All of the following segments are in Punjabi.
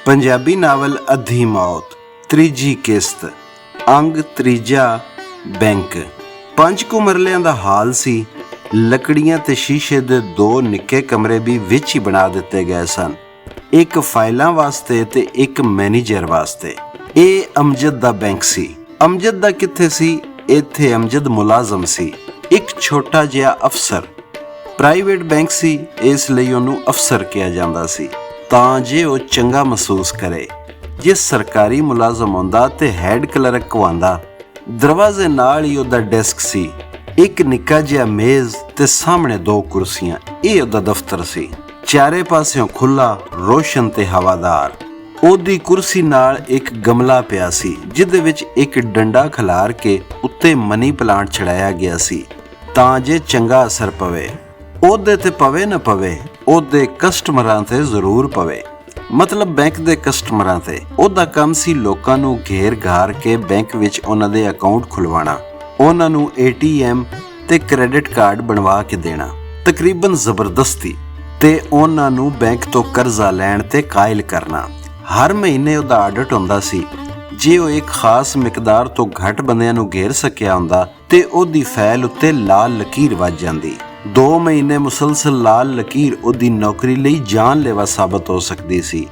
ਪੰਜਾਬੀ ਨਾਵਲ ਅੱਧੀ ਮੌਤ, ਤੀਜੀ ਕਿਸ਼ਤ, ਅੰਗ ਤੀਜਾ, ਬੈਂਕ। 5 ਕੁ ਮਰਲਿਆਂ ਦਾ ਹਾਲ ਸੀ। ਲੱਕੜੀਆਂ ਤੇ ਸ਼ੀਸ਼ੇ ਦੇ 2 ਨਿੱਕੇ ਕਮਰੇ ਵੀ ਵਿੱਚ ਹੀ ਬਣਾ ਦਿੱਤੇ ਗਏ ਸਨ, ਇੱਕ ਫਾਈਲਾਂ ਵਾਸਤੇ ਤੇ ਇੱਕ ਮੈਨੇਜਰ ਵਾਸਤੇ। ਇਹ ਅਮਜਦ ਦਾ ਬੈਂਕ ਸੀ। ਅਮਜਦ ਦਾ ਕਿੱਥੇ ਸੀ? ਇੱਥੇ ਅਮਜਦ ਮੁਲਾਜ਼ਮ ਸੀ, ਇੱਕ ਛੋਟਾ ਜਿਹਾ ਅਫਸਰ। ਪ੍ਰਾਈਵੇਟ ਬੈਂਕ ਸੀ, ਇਸ ਲਈ ਉਹਨੂੰ ਅਫਸਰ ਕਿਹਾ ਜਾਂਦਾ ਸੀ ਤਾਂ ਜੇ ਉਹ ਚੰਗਾ ਮਹਿਸੂਸ ਕਰੇ। ਜੇ ਸਰਕਾਰੀ ਮੁਲਾਜ਼ਮ ਹੁੰਦਾ ਤੇ ਹੈਡ ਕਲਰਕ ਕਵਾਉਂਦਾ। ਦਰਵਾਜ਼ੇ ਨਾਲ ਹੀ ਉਹਦਾ ਡੈਸਕ ਸੀ, ਇੱਕ ਨਿੱਕਾ ਜਿਹਾ ਮੇਜ਼ ਤੇ ਸਾਹਮਣੇ 2 ਕੁਰਸੀਆਂ। ਇਹ ਉਹਦਾ ਦਫ਼ਤਰ ਸੀ, ਚਾਰੇ ਪਾਸਿਓਂ ਖੁੱਲਾ, ਰੋਸ਼ਨ ਤੇ ਹਵਾਦਾਰ। ਉਹਦੀ ਕੁਰਸੀ ਨਾਲ ਇੱਕ ਗਮਲਾ ਪਿਆ ਸੀ ਜਿਹਦੇ ਵਿੱਚ ਇੱਕ ਡੰਡਾ ਖਿਲਾਰ ਕੇ ਉੱਤੇ ਮਨੀ ਪਲਾਂਟ ਛੜਾਇਆ ਗਿਆ ਸੀ ਤਾਂ ਜੇ ਚੰਗਾ ਅਸਰ ਪਵੇ। ਉਹਦੇ ਤੇ ਪਵੇ ਨਾ ਪਵੇ, ਉਹਦੇ ਕਸਟਮਰਾਂ ਤੇ ਜ਼ਰੂਰ ਪਵੇ, ਮਤਲਬ ਬੈਂਕ ਦੇ ਕਸਟਮਰਾਂ ਤੇ। ਉਹਦਾ ਕੰਮ ਸੀ ਲੋਕਾਂ ਨੂੰ ਘੇਰ ਘਾਰ ਕੇ ਬੈਂਕ ਵਿੱਚ ਉਹਨਾਂ ਦੇ ਅਕਾਊਂਟ ਖੁਲਵਾਉਣਾ, ਉਹਨਾਂ ਨੂੰ ATM ਤੇ ਕ੍ਰੈਡਿਟ ਕਾਰਡ ਬਣਵਾ ਕੇ ਦੇਣਾ, ਤਕਰੀਬਨ ਜ਼ਬਰਦਸਤੀ, ਤੇ ਉਹਨਾਂ ਨੂੰ ਬੈਂਕ ਤੋਂ ਕਰਜ਼ਾ ਲੈਣ ਤੇ ਕਾਇਲ ਕਰਨਾ। ਹਰ ਮਹੀਨੇ ਉਹਦਾ ਆਡਿਟ ਹੁੰਦਾ ਸੀ। ਜੇ ਉਹ ਇੱਕ ਖਾਸ ਮਿਕਦਾਰ ਤੋਂ ਘੱਟ ਬੰਦਿਆਂ ਨੂੰ ਘੇਰ ਸਕਿਆ ਹੁੰਦਾ ਤੇ ਉਹਦੀ ਫਾਈਲ ਉੱਤੇ ਲਾਲ ਲਕੀਰ ਵੱਜ ਜਾਂਦੀ। 2 ਮਹੀਨੇ ਮੁਸਲਸਲ ਲਾਲ ਲਕੀਰ ਉਹਦੀ ਨੌਕਰੀ ਲਈ ਜਾਨਲੇਵਾ ਸਾਬਤ ਹੋ ਸਕਦੀ ਸੀ।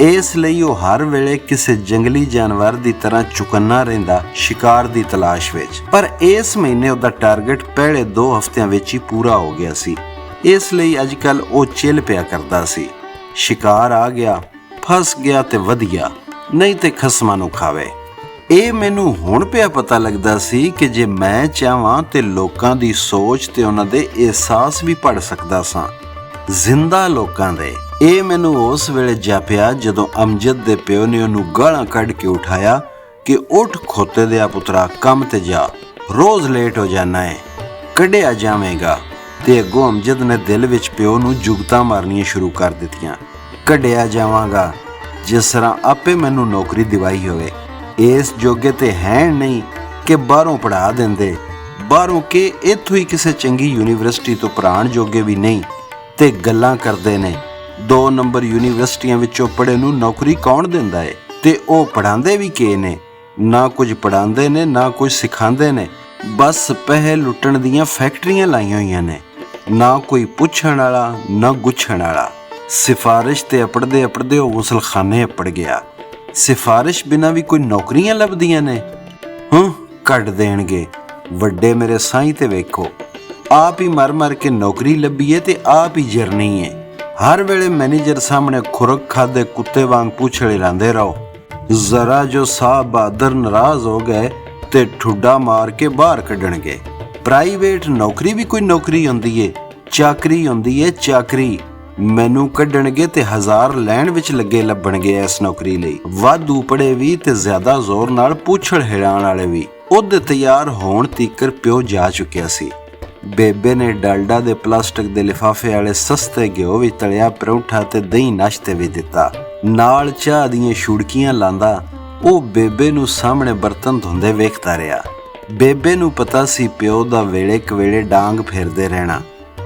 ਇਸ ਲਈ ਉਹ ਹਰ ਵੇਲੇ ਕਿਸੇ ਜੰਗਲੀ ਜਾਨਵਰ ਦੀ ਤਰ੍ਹਾਂ ਚੁਕੰਨਾ ਰਹਿੰਦਾ, ਸ਼ਿਕਾਰ ਦੀ ਤਲਾਸ਼ ਵਿੱਚ। ਪਰ ਇਸ ਮਹੀਨੇ ਉਹਦਾ ਟਾਰਗੇਟ ਪਹਿਲੇ 2 ਹਫ਼ਤਿਆਂ ਵਿੱਚ ਹੀ ਪੂਰਾ ਹੋ ਗਿਆ ਸੀ, ਇਸ ਲਈ ਅੱਜ ਕੱਲ੍ਹ ਉਹ ਚਿੱਲ ਪਿਆ ਕਰਦਾ ਸੀ। ਸ਼ਿਕਾਰ ਆ ਗਿਆ, ਫਸ ਗਿਆ ਤੇ ਵਧੀਆ, ਨਹੀਂ ਤੇ ਖਸਮਾਂ ਨੂੰ ਖਾਵੇ। ਇਹ ਮੈਨੂੰ ਹੁਣ ਪਿਆ ਪਤਾ ਲੱਗਦਾ ਸੀ ਕਿ ਜੇ ਮੈਂ ਚਾਹਾਂ ਤੇ ਲੋਕਾਂ ਦੀ ਸੋਚ ਤੇ ਉਹਨਾਂ ਦੇ ਅਹਿਸਾਸ ਵੀ ਪੜ੍ਹ ਸਕਦਾ ਸਾਂ, ਜ਼ਿੰਦਾ ਲੋਕਾਂ ਦੇ। ਇਹ ਮੈਨੂੰ ਉਸ ਵੇਲੇ ਜਾਪਿਆ ਜਦੋਂ ਅਮਜਦ ਦੇ ਪਿਓ ਨੇ ਉਹਨੂੰ ਗਾਲਾਂ ਕੱਢ ਕੇ ਉਠਾਇਆ ਕਿ ਉੱਠ ਖੋਤੇ ਦਿਆ ਪੁੱਤਰਾ, ਕੰਮ ਤੇ ਜਾ, ਰੋਜ਼ ਲੇਟ ਹੋ ਜਾਣਾ ਹੈ, ਕੱਢਿਆ ਜਾਵੇਗਾ। ਤੇ ਅੱਗੋਂ ਅਮਜਦ ਨੇ ਦਿਲ ਵਿੱਚ ਪਿਓ ਨੂੰ ਜੁਗਤਾਂ ਮਾਰਨੀਆਂ ਸ਼ੁਰੂ ਕਰ ਦਿੱਤੀਆਂ। ਕੱਢਿਆ ਜਾਵਾਂਗਾ, ਜਿਸ ਤਰ੍ਹਾਂ ਆਪੇ ਮੈਨੂੰ ਨੌਕਰੀ ਦਿਵਾਈ ਹੋਵੇ। ਇਸ ਜੋਗੇ ਤੇ ਹੈ ਨਹੀਂ ਕਿ ਬਾਹਰੋਂ ਪੜ੍ਹਾ ਦਿੰਦੇ, ਬਾਹਰੋਂ ਕਿ ਇੱਥੋਂ ਹੀ ਕਿਸੇ ਚੰਗੀ ਯੂਨੀਵਰਸਿਟੀ ਤੋਂ ਪੜ੍ਹਾਉਣ ਜੋਗੇ ਵੀ ਨਹੀਂ, ਤੇ ਗੱਲਾਂ ਕਰਦੇ ਨੇ 2 ਨੰਬਰ ਯੂਨੀਵਰਸਿਟੀਆਂ ਵਿੱਚੋਂ ਪੜ੍ਹੇ ਨੂੰ ਨੌਕਰੀ ਕੌਣ ਦਿੰਦਾ ਏ? ਤੇ ਉਹ ਪੜ੍ਹਾਉਂਦੇ ਵੀ ਕੀ ਨੇ? ਨਾ ਕੁਝ ਪੜ੍ਹਾਉਂਦੇ ਨੇ, ਨਾ ਕੁਝ ਸਿਖਾਉਂਦੇ ਨੇ, ਬਸ ਪੈਸੇ ਲੁੱਟਣ ਦੀਆਂ ਫੈਕਟਰੀਆਂ ਲਾਈਆਂ ਹੋਈਆਂ ਨੇ। ਨਾ ਕੋਈ ਪੁੱਛਣ ਵਾਲਾ, ਨਾ ਗੁੱਛਣ ਵਾਲਾ। ਸਿਫਾਰਿਸ਼ ਤੇ ਅਪੜਦੇ ਅਪੜਦੇ ਉਹ ਗੁਸਲਖਾਨੇ ਅਪੜ ਗਿਆ। ਸਿਫਾਰਿਸ਼ ਬਿਨਾਂ ਵੀ ਕੋਈ ਨੌਕਰੀਆਂ ਲੱਭਦੀਆਂ ਨੇ? ਕੱਢ ਦੇਣਗੇ। ਵੱਡੇ ਮੇਰੇ ਸਾਈਂ ਤੇ ਵੇਖੋ, ਆਪ ਹੀ ਮਰ ਮਰ ਕੇ ਨੌਕਰੀ ਲੱਭੀਏ ਤੇ ਆਪ ਹੀ ਜਰਨੀ ਏ। ਹਰ ਵੇਲੇ ਮੈਨੇਜਰ ਸਾਹਮਣੇ ਖੁਰਕ ਖਾਦੇ ਕੁੱਤੇ ਵਾਂਗ ਪੁੱਛੜੇ ਲਾਂਦੇ ਰਹੋ। ਜ਼ਰਾ ਜੋ ਸਾਹਿਬ ਬਹਾਦਰ ਨਾਰਾਜ਼ ਹੋ ਗਏ ਤੇ ਠੁੱਡਾ ਮਾਰ ਕੇ ਬਾਹਰ ਕੱਢਣਗੇ। ਪ੍ਰਾਈਵੇਟ ਨੌਕਰੀ ਵੀ ਕੋਈ ਨੌਕਰੀ ਹੁੰਦੀ ਏ, ਚਾਕਰੀ ਹੁੰਦੀ ਏ, ਚਾਕਰੀ। ਮੈਨੂੰ ਕੱਢਣਗੇ ਤੇ 1000 ਲੈਣ ਵਿੱਚ ਲੱਗੇ ਲੱਭਣਗੇ ਇਸ ਨੌਕਰੀ ਲਈ। ਵਾਧੂ ਪੜੇ ਵੀ ਤੇ ਜ਼ਿਆਦਾ ਜ਼ੋਰ ਨਾਲ ਪੁੱਛੜ ਹਿਲਾਉਣ ਵਾਲੇ ਵੀ। ਉਹਦੇ ਤਿਆਰ ਹੋਣ ਤੀਕਰ ਪਿਓ ਜਾ ਚੁੱਕਿਆ ਸੀ। ਬੇਬੇ ਨੇ ਡਾਲਡਾ ਦੇ ਪਲਾਸਟਿਕ ਦੇ ਲਿਫਾਫੇ ਵਾਲੇ ਸਸਤੇ ਘਿਓ ਵਿੱਚ ਤਲਿਆ ਪਰੌਂਠਾ ਤੇ ਦਹੀਂ ਨਾਸ਼ਤੇ ਵੀ ਦਿੱਤਾ, ਨਾਲ ਚਾਹ ਦੀਆਂ ਛੁੜਕੀਆਂ ਲਾਂਦਾ। ਉਹ ਬੇਬੇ ਨੂੰ ਸਾਹਮਣੇ ਬਰਤਨ ਧੋਂਦੇ ਵੇਖਦਾ ਰਿਹਾ। ਬੇਬੇ ਨੂੰ ਪਤਾ ਸੀ ਪਿਓ ਦਾ ਵੇਲੇ ਕਵੇਲੇ ਡਾਂਗ ਫੇਰਦੇ ਰਹਿਣਾ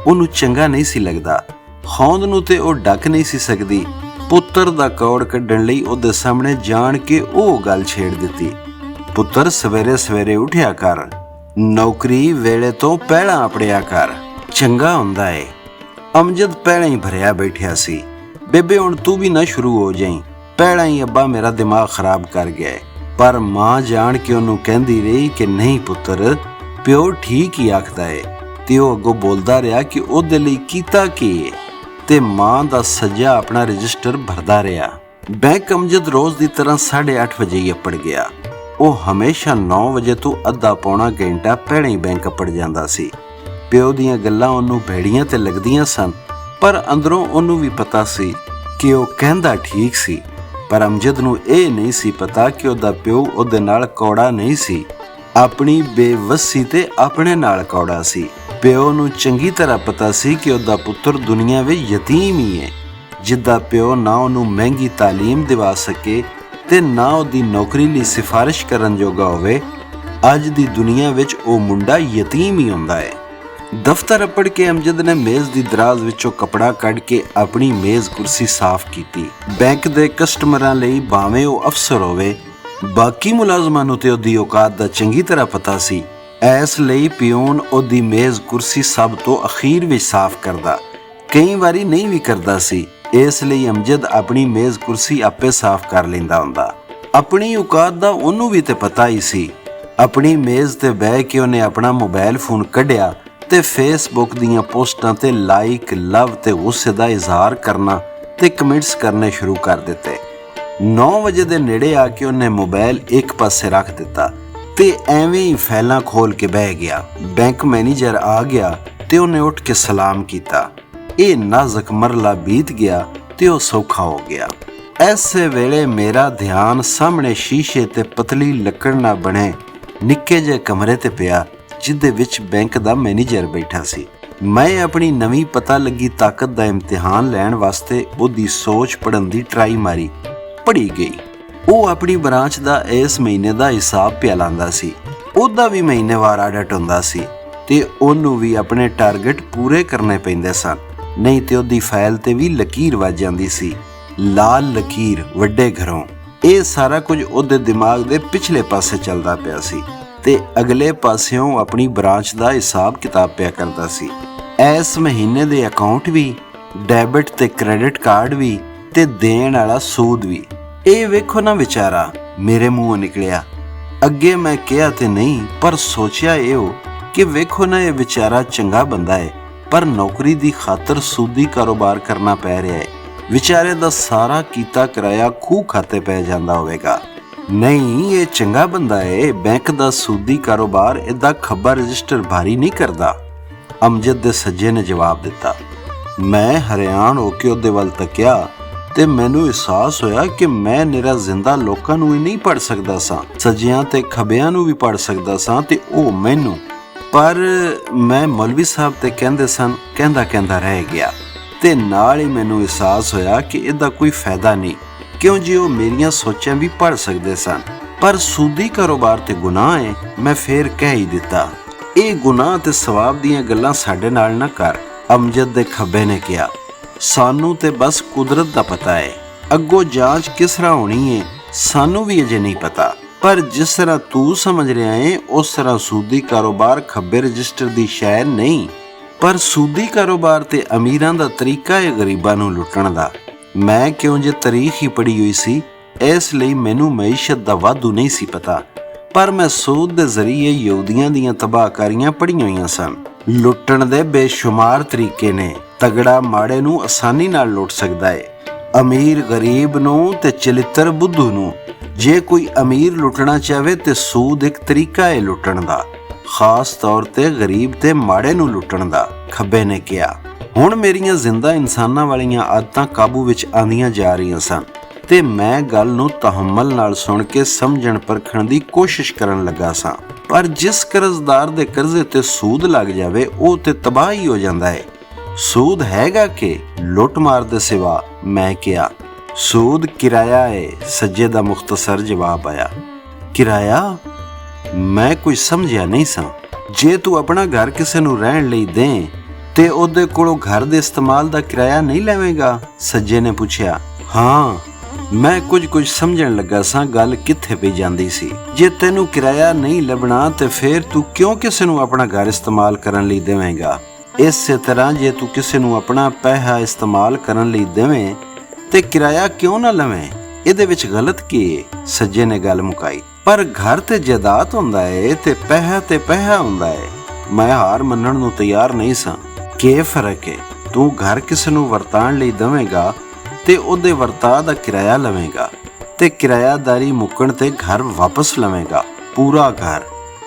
ਉਹਨੂੰ ਚੰਗਾ ਨਹੀਂ ਸੀ ਲੱਗਦਾ। ਹੌਂਦ ਨੂੰ ਤੇ ਉਹ ਡੱਕ ਨਹੀਂ ਸੀ ਸਕਦੀ। ਪੁੱਤਰ ਦਾ ਕੌੜ ਕੱਢਣ ਲਈ ਉਹਦੇ ਸਾਹਮਣੇ ਜਾਣ ਕੇ ਉਹ ਗੱਲ ਛੇੜ ਦਿੱਤੀ, ਪੁੱਤਰ ਸਵੇਰੇ ਸਵੇਰੇ ਉੱਠਿਆ ਕਰ, ਨੌਕਰੀ ਵੇਲੇ ਤੋਂ ਪਹਿਲਾਂ ਅਪੜਿਆ ਕਰ, ਚੰਗਾ ਹੁੰਦਾ ਏ। ਅਮਜਦ ਪਹਿਲਾਂ ਹੀ ਭਰਿਆ ਬੈਠਿਆ ਸੀ। ਬੇਬੇ ਹੁਣ ਤੂੰ ਵੀ ਨਾ ਸ਼ੁਰੂ ਹੋ ਜਾਈਂ, ਪਹਿਲਾਂ ਹੀ ਅੱਬਾ ਮੇਰਾ ਦਿਮਾਗ ਖਰਾਬ ਕਰ ਗਿਆ। ਪਰ ਮਾਂ ਜਾਣ ਕੇ ਉਹਨੂੰ ਕਹਿੰਦੀ ਰਹੀ ਕਿ ਨਹੀਂ ਪੁੱਤਰ, ਪਿਓ ਠੀਕ ਹੀ ਆਖਦਾ ਏ। ਤੇ ਉਹ ਅੱਗੋਂ ਬੋਲਦਾ ਰਿਹਾ ਕਿ ਉਹਦੇ ਲਈ ਕੀਤਾ ਕੀ ਏ, ਤੇ ਮਾਂ ਦਾ ਸੱਜਾ ਆਪਣਾ ਰਜਿਸਟਰ ਭਰਦਾ ਰਿਹਾ। ਬੈਂਕ ਅਮਜਦ ਰੋਜ਼ ਦੀ ਤਰ੍ਹਾਂ 8:30 ਵਜੇ ਹੀ ਅਪੜ ਗਿਆ। ਉਹ ਹਮੇਸ਼ਾ 9 ਵਜੇ ਤੋਂ ਅੱਧਾ ਪੌਣਾ ਘੰਟਾ ਪਹਿਲਾਂ ਹੀ ਬੈਂਕ ਅਪੜ ਜਾਂਦਾ ਸੀ। ਪਿਓ ਦੀਆਂ ਗੱਲਾਂ ਉਹਨੂੰ ਭੈੜੀਆਂ ਤੇ ਲੱਗਦੀਆਂ ਸਨ, ਪਰ ਅੰਦਰੋਂ ਉਹਨੂੰ ਵੀ ਪਤਾ ਸੀ ਕਿ ਉਹ ਕਹਿੰਦਾ ਠੀਕ ਸੀ। ਪਰ ਅਮਜਦ ਨੂੰ ਇਹ ਨਹੀਂ ਸੀ ਪਤਾ ਕਿ ਉਹਦਾ ਪਿਓ ਉਹਦੇ ਨਾਲ ਕੌੜਾ ਨਹੀਂ ਸੀ, ਆਪਣੀ ਬੇਵੱਸੀ ਤੇ ਆਪਣੇ ਨਾਲ ਕੌੜਾ ਸੀ। ਪਿਓ ਨੂੰ ਚੰਗੀ ਤਰ੍ਹਾਂ ਪਤਾ ਸੀ ਕਿ ਉਹਦਾ ਪੁੱਤਰ ਦੁਨੀਆ ਵਿੱਚ ਯਤੀਮ ਹੀ ਹੈ। ਜਿੱਦਾਂ ਪਿਓ ਨਾ ਉਹਨੂੰ ਮਹਿੰਗੀ ਤਾਲੀਮ ਦਿਵਾ ਸਕੇ ਤੇ ਨਾ ਉਹਦੀ ਨੌਕਰੀ ਲਈ ਸਿਫਾਰਿਸ਼ ਕਰਨ ਜੋਗਾ ਹੋਵੇ, ਅੱਜ ਦੀ ਦੁਨੀਆ ਵਿੱਚ ਉਹ ਮੁੰਡਾ ਯਤੀਮ ਹੀ ਹੁੰਦਾ ਹੈ। ਦਫ਼ਤਰ ਅੱਪੜ ਕੇ ਅਮਜਦ ਨੇ ਮੇਜ਼ ਦੀ ਦਰਾਜ਼ ਵਿੱਚੋਂ ਕੱਪੜਾ ਕੱਢ ਕੇ ਆਪਣੀ ਮੇਜ਼ ਕੁਰਸੀ ਸਾਫ਼ ਕੀਤੀ। ਬੈਂਕ ਦੇ ਕਸਟਮਰਾਂ ਲਈ ਭਾਵੇਂ ਉਹ ਅਫਸਰ ਹੋਵੇ, ਬਾਕੀ ਮੁਲਾਜ਼ਮਾਂ ਨੂੰ ਤੇ ਉਹਦੀ ਔਕਾਤ ਦਾ ਚੰਗੀ ਤਰ੍ਹਾਂ ਪਤਾ ਸੀ। ਇਸ ਲਈ ਪਿਊਨ ਉਹਦੀ ਮੇਜ਼ ਕੁਰਸੀ ਸਭ ਤੋਂ ਅਖੀਰ ਵਿੱਚ ਸਾਫ਼ ਕਰਦਾ, ਕਈ ਵਾਰੀ ਨਹੀਂ ਵੀ ਕਰਦਾ ਸੀ। ਇਸ ਲਈ ਅਮਜਦ ਆਪਣੀ ਮੇਜ਼ ਕੁਰਸੀ ਆਪੇ ਸਾਫ਼ ਕਰ ਲੈਂਦਾ ਹੁੰਦਾ। ਆਪਣੀ ਔਕਾਤ ਦਾ ਉਹਨੂੰ ਵੀ ਤੇ ਪਤਾ ਹੀ ਸੀ। ਆਪਣੀ ਮੇਜ਼ ਤੇ ਬਹਿ ਕੇ ਉਹਨੇ ਆਪਣਾ ਮੋਬਾਈਲ ਫੋਨ ਕੱਢਿਆ ਤੇ ਫੇਸਬੁੱਕ ਦੀਆਂ ਪੋਸਟਾਂ ਤੇ ਲਾਈਕ, ਲਵ ਤੇ ਗੁੱਸੇ ਦਾ ਇਜ਼ਹਾਰ ਕਰਨਾ ਤੇ ਕਮੈਂਟਸ ਕਰਨੇ ਸ਼ੁਰੂ ਕਰ ਦਿੱਤੇ। 9 ਵਜੇ ਦੇ ਨੇੜੇ ਆ ਕੇ ਉਹਨੇ ਮੋਬਾਈਲ ਇੱਕ ਪਾਸੇ ਰੱਖ ਦਿੱਤਾ ਤੇ ਐਵੇਂ ਹੀ ਫਾਈਲਾਂ ਖੋਲ ਕੇ ਬਹਿ ਗਿਆ। ਬੈਂਕ ਮੈਨੇਜਰ ਆ ਗਿਆ ਤੇ ਉਹਨੇ ਉੱਠ ਕੇ ਸਲਾਮ ਕੀਤਾ। ਇਹ ਨਾਜ਼ੁਕ ਮਰਲਾ ਬੀਤ ਗਿਆ ਤੇ ਉਹ ਸੌਖਾ ਹੋ ਗਿਆ। ਐਸੇ ਵੇਲੇ ਮੇਰਾ ਧਿਆਨ ਸਾਹਮਣੇ ਸ਼ੀਸ਼ੇ ਤੇ ਪਤਲੀ ਲੱਕੜ ਨਾਲ ਬਣੇ ਨਿੱਕੇ ਜਿਹੇ ਕਮਰੇ ਤੇ ਪਿਆ, ਜਿਹਦੇ ਵਿੱਚ ਬੈਂਕ ਦਾ ਮੈਨੇਜਰ ਬੈਠਾ ਸੀ। ਮੈਂ ਆਪਣੀ ਨਵੀਂ ਪਤਾ ਲੱਗੀ ਤਾਕਤ ਦਾ ਇਮਤਿਹਾਨ ਲੈਣ ਵਾਸਤੇ ਉਹਦੀ ਸੋਚ ਪੜ੍ਹਨ ਦੀ ਟਰਾਈ ਮਾਰੀ। ਪੜ੍ਹੀ ਗਈ। ਉਹ ਆਪਣੀ ਬ੍ਰਾਂਚ ਦਾ ਇਸ ਮਹੀਨੇ ਦਾ ਹਿਸਾਬ ਪਿਆ ਲਾਂਦਾ ਸੀ। ਉਹਦਾ ਵੀ ਮਹੀਨੇਵਾਰ ਆਡਿਟ ਹੁੰਦਾ ਸੀ ਤੇ ਉਹਨੂੰ ਵੀ ਆਪਣੇ ਟਾਰਗੇਟ ਪੂਰੇ ਕਰਨੇ ਪੈਂਦੇ ਸਨ, ਨਹੀਂ ਤੇ ਉਹਦੀ ਫਾਈਲ ਤੇ ਵੀ ਲਕੀਰ ਵੱਜ ਜਾਂਦੀ ਸੀ, ਲਾਲ ਲਕੀਰ ਵੱਡੇ ਘਰੋਂ। ਇਹ ਸਾਰਾ ਕੁਝ ਉਹਦੇ ਦਿਮਾਗ ਦੇ ਪਿਛਲੇ ਪਾਸੇ ਚੱਲਦਾ ਪਿਆ ਸੀ ਤੇ ਅਗਲੇ ਪਾਸਿਓਂ ਆਪਣੀ ਬ੍ਰਾਂਚ ਦਾ ਹਿਸਾਬ ਕਿਤਾਬ ਪਿਆ ਕਰਦਾ ਸੀ। ਇਸ ਮਹੀਨੇ ਦੇ ਅਕਾਊਂਟ ਵੀ, ਡੈਬਿਟ ਤੇ ਕ੍ਰੈਡਿਟ ਕਾਰਡ ਵੀ ਤੇ ਦੇਣ ਵਾਲਾ ਸੂਦ ਵੀ। ਇਹ ਵੇਖੋ ਨਾ ਵਿਚਾਰਾ, ਮੇਰੇ ਮੂੰਹੋਂ ਨਿਕਲਿਆ। ਅੱਗੇ ਮੈਂ ਕਿਹਾ ਤੇ ਨਹੀਂ, ਪਰ ਸੋਚਿਆ ਇਹੋ ਕਿ ਵੇਖੋ ਨਾ, ਇਹ ਵਿਚਾਰਾ ਚੰਗਾ ਬੰਦਾ ਹੈ, ਪਰ ਨੌਕਰੀ ਦੀ ਖਾਤਰ ਸੂਦੀ ਕਾਰੋਬਾਰ ਕਰਨਾ ਪੈ ਰਿਹਾ ਹੈ। ਵਿਚਾਰੇ ਦਾ ਸਾਰਾ ਕੀਤਾ ਕਰਾਇਆ ਖੂਹ ਖਾਤੇ ਪੈ ਜਾਂਦਾ ਹੋਵੇਗਾ। ਨਹੀਂ, ਇਹ ਚੰਗਾ ਬੰਦਾ ਹੈ। ਬੈਂਕ ਦਾ ਸੂਦੀ ਕਾਰੋਬਾਰ ਏਦਾਂ ਖੱਬਾ ਰਜਿਸਟਰ ਭਾਰੀ ਨਹੀਂ ਕਰਦਾ। ਅਮਜਦ ਦੇ ਸੱਜੇ ਨੇ ਜਵਾਬ ਦਿੱਤਾ। ਮੈਂ ਹੈਰਾਨ ਹੋ ਕੇ ਉਹਦੇ ਵੱਲ ਤੱਕਿਆ ਤੇ ਮੈਨੂੰ ਅਹਿਸਾਸ ਹੋਇਆ ਕਿ ਮੈਂ ਨਿਰਾ ਜ਼ਿੰਦਾ ਲੋਕਾਂ ਨੂੰ ਹੀ ਨਹੀਂ ਪੜ੍ਹ ਸਕਦਾ ਸਾਂ, ਸੱਜਿਆਂ ਤੇ ਖੱਬਿਆਂ ਨੂੰ ਵੀ ਪੜ੍ਹ ਸਕਦਾ ਸਾਂ ਤੇ ਉਹ ਮੈਨੂੰ। ਪਰ ਮੈਂ ਮੌਲਵੀ ਸਾਹਿਬ ਤੇ ਕਹਿੰਦੇ ਸਨ, ਕਹਿੰਦਾ ਰਹਿ ਗਿਆ ਤੇ ਨਾਲ ਹੀ ਮੈਨੂੰ ਅਹਿਸਾਸ ਹੋਇਆ ਕਿ ਇਹਦਾ ਕੋਈ ਫਾਇਦਾ ਨਹੀਂ, ਕਿਉਂ ਜੀ ਉਹ ਮੇਰੀਆਂ ਸੋਚਾਂ ਵੀ ਪੜ੍ਹ ਸਕਦੇ ਸਨ। ਪਰ ਸੂਦੀ ਕਾਰੋਬਾਰ ਤੇ ਗੁਨਾਹ ਹੈ। ਮੈਂ ਫੇਰ ਕਹਿ ਹੀ ਦਿੱਤਾ, ਇਹ ਗੁਨਾਹ ਤੇ ਸਵਾਬ ਦੀਆਂ ਗੱਲਾਂ ਸਾਡੇ ਨਾਲ ਨਾ ਕਰ। ਅਮਜਦ ਦੇ ਖੱਬੇ ਨੇ ਕਿਹਾ, ਸਾਨੂੰ ਤੇ ਬਸ ਕੁਦਰਤ ਦਾ ਪਤਾ ਹੈ, ਅੱਗੋਂ ਜਾਂਚ ਕਿਸ ਤਰ੍ਹਾਂ ਹੋਣੀ ਹੈ ਸਾਨੂੰ ਵੀ ਅਜੇ ਨਹੀਂ ਪਤਾ। ਪਰ ਜਿਸ ਤਰ੍ਹਾਂ ਤੂੰ ਸਮਝ ਰਿਹਾ ਹੈ ਉਸ ਤਰ੍ਹਾਂ ਸੂਦੀ ਕਾਰੋਬਾਰ ਖੱਬੇ ਰਜਿਸਟਰ ਦੀ ਸ਼ੈ ਨਹੀਂ। ਪਰ ਸੂਦੀ ਕਾਰੋਬਾਰ ਤੇ ਅਮੀਰਾਂ ਦਾ ਤਰੀਕਾ ਹੈ ਗਰੀਬਾਂ ਨੂੰ ਲੁੱਟਣ ਦਾ। ਮੈਂ ਕਿਉਂ ਜੇ ਤਾਰੀਖ ਹੀ ਪੜ੍ਹੀ ਹੋਈ ਸੀ, ਇਸ ਲਈ ਮੈਨੂੰ ਮਈਸ਼ਤ ਦਾ ਵਾਧੂ ਨਹੀਂ ਸੀ ਪਤਾ, ਪਰ ਮੈਂ ਸੂਦ ਦੇ ਜ਼ਰੀਏ ਯਹੂਦੀਆਂ ਦੀਆਂ ਤਬਾਹਕਾਰੀਆਂ ਪੜ੍ਹੀਆਂ ਹੋਈਆਂ ਸਨ। ਲੁੱਟਣ ਦੇ ਬੇਸ਼ੁਮਾਰ ਤਰੀਕੇ ਨੇ। ਤਗੜਾ ਮਾੜੇ ਨੂੰ ਆਸਾਨੀ ਨਾਲ ਲੁੱਟ ਸਕਦਾ ਹੈ, ਅਮੀਰ ਗਰੀਬ ਨੂੰ ਤੇ ਚਲਿੱਤਰ ਬੁੱਧੂ ਨੂੰ। ਜੇ ਕੋਈ ਅਮੀਰ ਲੁੱਟਣਾ ਚਾਹਵੇ ਤੇ ਸੂਦ ਇੱਕ ਤਰੀਕਾ ਹੈ ਲੁੱਟਣ ਦਾ, ਖਾਸ ਤੌਰ ਤੇ ਗਰੀਬ ਤੇ ਮਾੜੇ ਨੂੰ ਲੁੱਟਣ ਦਾ। ਖੱਬੇ ਨੇ ਕਿਹਾ। ਹੁਣ ਮੇਰੀਆਂ ਜ਼ਿੰਦਾ ਇਨਸਾਨਾਂ ਵਾਲੀਆਂ ਆਦਤਾਂ ਕਾਬੂ ਵਿੱਚ ਆਉਂਦੀਆਂ ਜਾ ਰਹੀਆਂ ਸਨ ਤੇ ਮੈਂ ਗੱਲ ਨੂੰ ਤਹੱਮਲ ਨਾਲ ਸੁਣ ਕੇ ਸਮਝਣ ਪਰਖਣ ਦੀ ਕੋਸ਼ਿਸ਼ ਕਰਨ ਲੱਗਾ ਸਾਂ। ਪਰ ਜਿਸ ਕਰਜ਼ਦਾਰ ਦੇ ਕਰਜ਼ੇ ਤੇ ਸੂਦ ਲੱਗ ਜਾਵੇ ਉਹ ਤੇ ਤਬਾਹ ਹੀ ਹੋ ਜਾਂਦਾ ਹੈ। ਸੂਦ ਹੈਗਾ ਕਿ ਲੁੱਟ ਮਾਰ ਦੇ ਸਿਵਾ? ਮੈਂ ਕਿਹਾ, ਸੂਦ ਕਿਰਾਇਆ ਹੈ। ਸੱਜੇ ਦਾ ਮੁਖਤਸਰ ਜਵਾਬ ਆਇਆ। ਕਿਰਾਇਆ? ਮੈਂ ਕੁਝ ਸਮਝਿਆ ਨਹੀਂ ਸਾਂ। ਜੇ ਤੂੰ ਆਪਣਾ ਘਰ ਕਿਸੇ ਨੂੰ ਰਹਿਣ ਲਈ ਦੇ ਤੇ ਉਹਦੇ ਕੋਲੋਂ ਘਰ ਦੇ ਇਸਤੇਮਾਲ ਦਾ ਕਿਰਾਇਆ ਨਹੀਂ ਲਵੇਂਗਾ? ਸੱਜੇ ਨੇ ਪੁੱਛਿਆ। ਹਾਂ, ਮੈਂ ਕੁਝ ਸਮਝਣ ਲੱਗਾ ਸਾਂ ਗੱਲ ਕਿੱਥੇ ਪਈ ਜਾਂਦੀ ਸੀ। ਜੇ ਤੈਨੂੰ ਕਿਰਾਇਆ ਨਹੀਂ ਲੱਭਣਾ ਤੇ ਫੇਰ ਤੂੰ ਕਿਉਂ ਕਿਸੇ ਨੂੰ ਆਪਣਾ ਘਰ ਇਸਤੇਮਾਲ ਕਰਨ ਲਈ ਦੇਵੇਂਗਾ? ਇਸੇ ਤਰ੍ਹਾਂ ਜੇ ਤੂੰ ਕਿਸੇ ਨੂੰ ਆਪਣਾ ਪੈਸਾ ਇਸਤੇਮਾਲ ਕਰਨ ਲਈ ਦੇਵੇਂ ਤੇ ਕਿਰਾਇਆ ਕਿਉਂ ਨਾ ਲਵੇਂ? ਇਹਦੇ ਵਿੱਚ ਗਲਤ ਕੀ ਹੈ? ਸੱਜੇ ਨੇ ਗੱਲ ਮੁਕਾਈ। ਪਰ ਘਰ ਤੇ ਜਾਇਦਾਦ ਹੁੰਦਾ ਹੈ ਤੇ ਪੈਸਾ ਹੁੰਦਾ ਹੈ। ਮੈਂ ਹਾਰ ਮੰਨਣ ਨੂੰ ਤਿਆਰ ਨਹੀਂ ਸਾਂ। ਕੀ ਫਰਕ ਹੈ? ਤੂੰ ਘਰ ਕਿਸੇ ਨੂੰ ਵਰਤਾਉਣ ਲਈ ਦੇਵੇਂਗਾ ਤੇ ਉਹਦੇ ਵਰਤਾਅ ਦਾ ਕਿਰਾਇਆ ਲਵੇਂਗਾ ਤੇ ਕਿਰਾਇਆਦਾਰੀ ਮੁੱਕਣ ਤੇ ਘਰ ਵਾਪਸ ਲਵੇਂਗਾ, ਪੂਰਾ ਘਰ।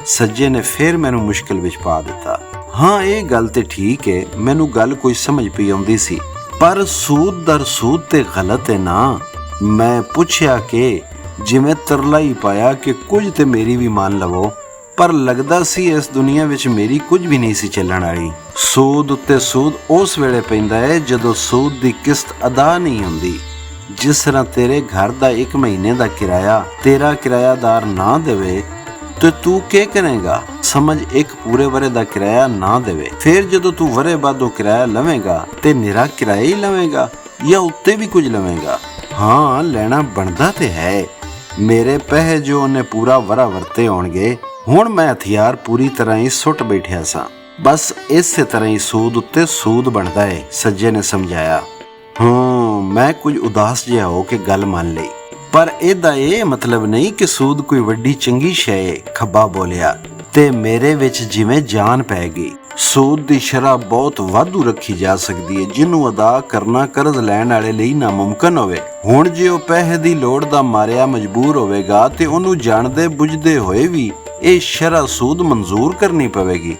ਸੱਜੇ ਨੇ ਫੇਰ ਮੈਨੂੰ ਮੁਸ਼ਕਿਲ ਵਿੱਚ ਪਾ ਦਿੱਤਾ। ਹਾਂ, ਇਹ ਗੱਲ ਤੇ ਠੀਕ ਹੈ, ਮੈਨੂੰ ਗੱਲ ਕੋਈ ਸਮਝ ਪਈ ਆਉਂਦੀ ਸੀ, ਪਰ ਸੂਦ ਦਰ ਸੂਦ ਤੇ ਗਲਤ ਹੈ ਨਾ। ਮੈਂ ਪੁੱਛਿਆ ਕਿ ਜਿਵੇਂ ਤਰਲਾ ਹੀ ਪਾਇਆ ਕਿ ਕੁਝ ਤੇ ਮੇਰੀ ਵੀ ਮੰਨ ਲਵੋ, ਪਰ ਲੱਗਦਾ ਸੀ ਇਸ ਦੁਨੀਆ ਵਿੱਚ ਮੇਰੀ ਕੁਝ ਵੀ ਨਹੀਂ ਸੀ ਚੱਲਣ ਵਾਲੀ। ਸੂਦ ਉੱਤੇ ਸੂਦ ਉਸ ਵੇਲੇ ਪੈਂਦਾ ਹੈ ਜਦੋਂ ਸੂਦ ਦੀ ਕਿਸ਼ਤ ਅਦਾ ਨਹੀਂ ਹੁੰਦੀ। ਜਿਸ ਤਰ੍ਹਾਂ ਤੇਰੇ ਘਰ ਦਾ 1 ਮਹੀਨੇ ਦਾ ਕਿਰਾਇਆ ਤੇਰਾ ਕਿਰਾਇਆਦਾਰ ਨਾ ਦੇਵੇ ਤੇ ਤੂੰ ਕੀ ਕਰੇਗਾ? ਸਮਝ ਇੱਕ ਪੂਰੇ ਵਰੇ ਦਾ ਕਿਰਾਇਆ ਨਾ ਦੇਵੇ, ਫਿਰ ਜਦੋਂ ਤੂੰ ਵਰੇ ਬਾਅਦੋਂ ਕਿਰਾਇਆ ਲਵੇਂਗਾ ਤੇ ਨਿਰਾ ਕਿਰਾਇਆ ਹੀ ਲਵੇਂਗਾ ਜਾਂ ਉੱਤੇ ਵੀ ਕੁਝ ਲਵੇਂਗਾ? ਹਾਂ, ਲੈਣਾ ਬਣਦਾ ਤੇ ਹੈ। ਮੇਰੇ ਪੈਸੇ ਜੋ ਉਹਨੇ ਪੂਰਾ ਵਰਾ ਵਰਤੇ ਹੋਣਗੇ, ਹੁਣ ਮੈਂ ਹਥਿਆਰ ਪੂਰੀ ਤਰ੍ਹਾਂ ਹੀ ਸੁੱਟ ਬੈਠਿਆ ਸਾਂ। ਬਸ ਇਸੇ ਤਰ੍ਹਾਂ ਹੀ ਸੂਦ ਉੱਤੇ ਸੂਦ ਬਣਦਾ ਏ, ਸੱਜੇ ਨੇ ਸਮਝਾਇਆ। ਮੈਂ ਕੁਝ ਉਦਾਸ ਜਿਹਾ ਹੋ ਕੇ ਗੱਲ ਮੰਨ ਲਈ। ਪਰ ਇਹਦਾ ਇਹ ਮਤਲਬ ਨਹੀਂ ਕਿ ਸੂਦ ਕੋਈ ਵੱਡੀ ਚੰਗੀ ਸ਼ੈ ਏ, ਖੱਬਾ ਬੋਲਿਆ ਤੇ ਮੇਰੇ ਵਿੱਚ ਜਿਵੇਂ ਜਾਨ ਪੈ ਗਈ। ਸੂਦ ਦੀ ਸ਼ਰ੍ਹਾਂ ਬਹੁਤ ਵਾਧੂ ਰੱਖੀ ਜਾ ਸਕਦੀ ਹੈ, ਜਿਹਨੂੰ ਅਦਾ ਕਰਨਾ ਕਰਜ਼ ਲੈਣ ਵਾਲੇ ਲਈ ਨਾਮੁਮਕਿਨ ਹੋਵੇ। ਹੁਣ ਜੇ ਉਹ ਪੈਸੇ ਦੀ ਲੋੜ ਦਾ ਮਾਰਿਆ ਮਜਬੂਰ ਹੋਵੇਗਾ ਤੇ ਉਹਨੂੰ ਜਾਣਦੇ ਬੁੱਝਦੇ ਹੋਏ ਵੀ ਇਹ ਸ਼ਰ੍ਹਾਂ ਸੂਦ ਮਨਜ਼ੂਰ ਕਰਨੀ ਪਵੇਗੀ।